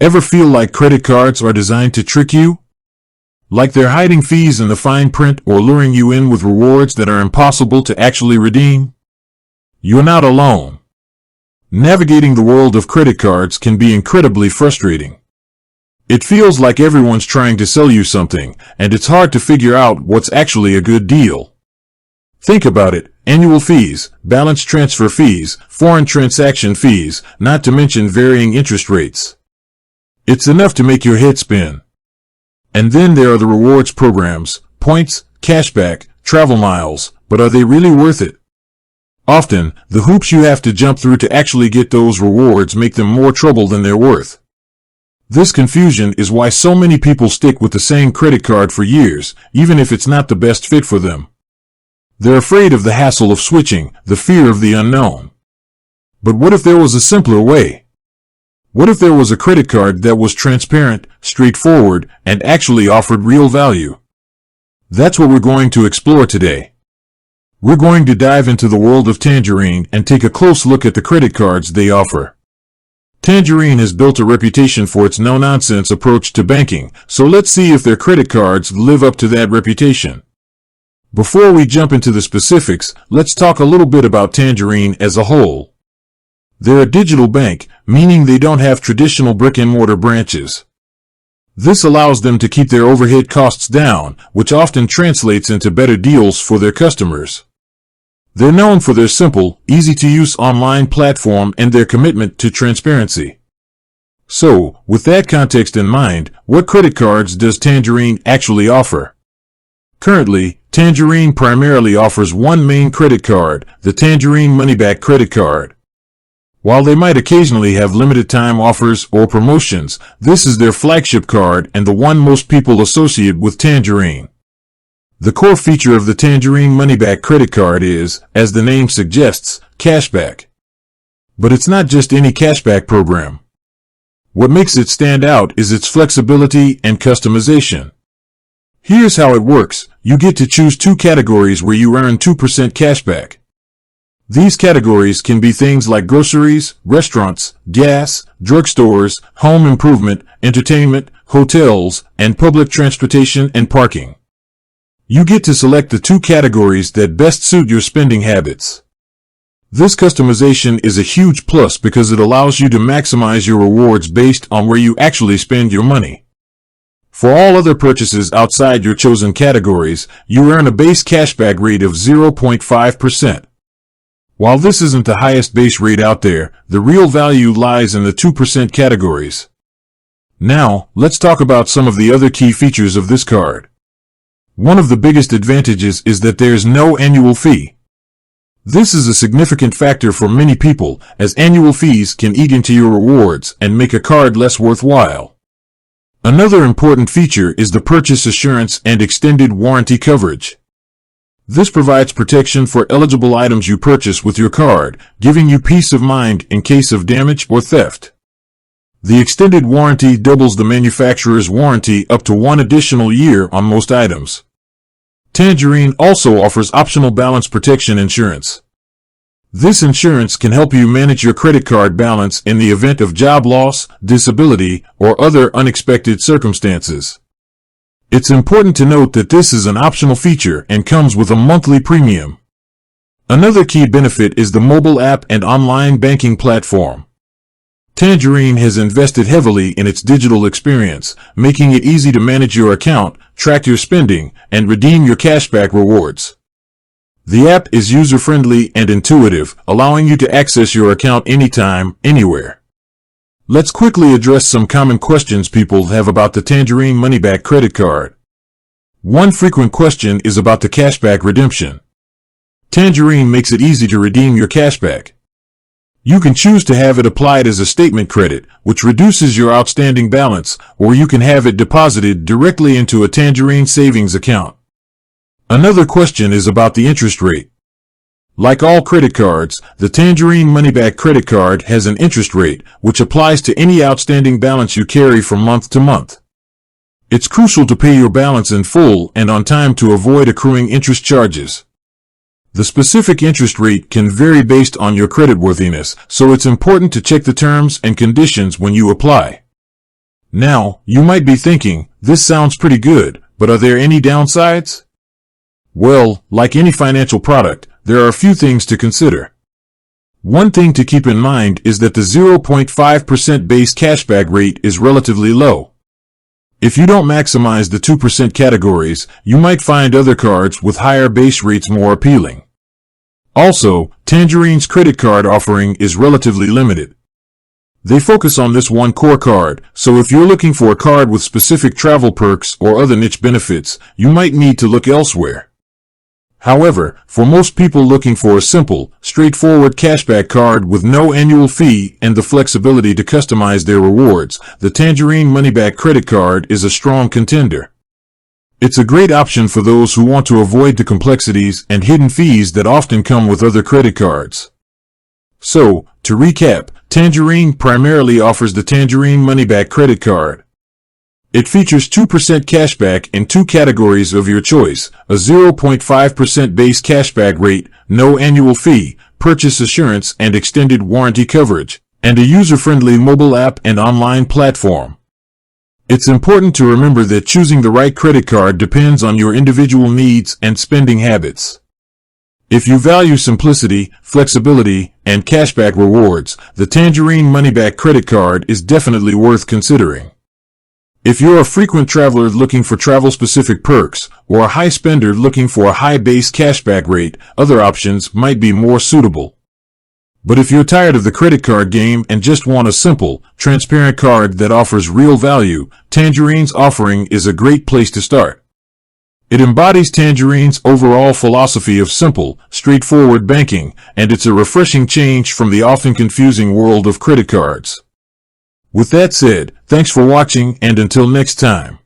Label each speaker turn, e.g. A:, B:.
A: Ever feel like credit cards are designed to trick you? Like they're hiding fees in the fine print or luring you in with rewards that are impossible to actually redeem? You're not alone. Navigating the world of credit cards can be incredibly frustrating. It feels like everyone's trying to sell you something, and it's hard to figure out what's actually a good deal. Think about it: annual fees, balance transfer fees, foreign transaction fees, not to mention varying interest rates. It's enough to make your head spin. And then there are the rewards programs, points, cashback, travel miles, but are they really worth it? Often, the hoops you have to jump through to actually get those rewards make them more trouble than they're worth. This confusion is why so many people stick with the same credit card for years, even if it's not the best fit for them. They're afraid of the hassle of switching, the fear of the unknown. But what if there was a simpler way? What if there was a credit card that was transparent, straightforward, and actually offered real value? That's what we're going to explore today. We're going to dive into the world of Tangerine and take a close look at the credit cards they offer. Tangerine has built a reputation for its no-nonsense approach to banking, so let's see if their credit cards live up to that reputation. Before we jump into the specifics, let's talk a little bit about Tangerine as a whole. They're a digital bank, meaning they don't have traditional brick-and-mortar branches. This allows them to keep their overhead costs down, which often translates into better deals for their customers. They're known for their simple, easy-to-use online platform and their commitment to transparency. So, with that context in mind, what credit cards does Tangerine actually offer? Currently, Tangerine primarily offers one main credit card, the Tangerine Money-Back Credit Card. While they might occasionally have limited-time offers or promotions, this is their flagship card and the one most people associate with Tangerine. The core feature of the Tangerine Money-Back Credit Card is, as the name suggests, cashback. But it's not just any cashback program. What makes it stand out is its flexibility and customization. Here's how it works: you get to choose two categories where you earn 2% cashback. These categories can be things like groceries, restaurants, gas, drugstores, home improvement, entertainment, hotels, and public transportation and parking. You get to select the two categories that best suit your spending habits. This customization is a huge plus because it allows you to maximize your rewards based on where you actually spend your money. For all other purchases outside your chosen categories, you earn a base cashback rate of 0.5%. While this isn't the highest base rate out there, the real value lies in the 2% categories. Now, let's talk about some of the other key features of this card. One of the biggest advantages is that there's no annual fee. This is a significant factor for many people, as annual fees can eat into your rewards and make a card less worthwhile. Another important feature is the purchase assurance and extended warranty coverage. This provides protection for eligible items you purchase with your card, giving you peace of mind in case of damage or theft. The extended warranty doubles the manufacturer's warranty up to 1 additional year on most items. Tangerine also offers optional balance protection insurance. This insurance can help you manage your credit card balance in the event of job loss, disability, or other unexpected circumstances. It's important to note that this is an optional feature and comes with a monthly premium. Another key benefit is the mobile app and online banking platform. Tangerine has invested heavily in its digital experience, making it easy to manage your account, track your spending, and redeem your cashback rewards. The app is user-friendly and intuitive, allowing you to access your account anytime, anywhere. Let's quickly address some common questions people have about the Tangerine Money-Back Credit Card. One frequent question is about the cashback redemption. Tangerine makes it easy to redeem your cashback. You can choose to have it applied as a statement credit, which reduces your outstanding balance, or you can have it deposited directly into a Tangerine savings account. Another question is about the interest rate. Like all credit cards, the Tangerine Money-Back Credit Card has an interest rate, which applies to any outstanding balance you carry from month to month. It's crucial to pay your balance in full and on time to avoid accruing interest charges. The specific interest rate can vary based on your creditworthiness, so it's important to check the terms and conditions when you apply. Now, you might be thinking, this sounds pretty good, but are there any downsides? Well, like any financial product, there are a few things to consider. One thing to keep in mind is that the 0.5% base cashback rate is relatively low. If you don't maximize the 2% categories, you might find other cards with higher base rates more appealing. Also, Tangerine's credit card offering is relatively limited. They focus on this one core card, so if you're looking for a card with specific travel perks or other niche benefits, you might need to look elsewhere. However, for most people looking for a simple, straightforward cashback card with no annual fee and the flexibility to customize their rewards, the Tangerine Moneyback Credit Card is a strong contender. It's a great option for those who want to avoid the complexities and hidden fees that often come with other credit cards. So, to recap, Tangerine primarily offers the Tangerine Moneyback Credit Card. It features 2% cashback in two categories of your choice, a 0.5% base cashback rate, no annual fee, purchase assurance and extended warranty coverage, and a user-friendly mobile app and online platform. It's important to remember that choosing the right credit card depends on your individual needs and spending habits. If you value simplicity, flexibility, and cashback rewards, the Tangerine Moneyback Credit Card is definitely worth considering. If you're a frequent traveler looking for travel-specific perks, or a high spender looking for a high base cashback rate, other options might be more suitable. But if you're tired of the credit card game and just want a simple, transparent card that offers real value, Tangerine's offering is a great place to start. It embodies Tangerine's overall philosophy of simple, straightforward banking, and it's a refreshing change from the often confusing world of credit cards. With that said, thanks for watching and until next time.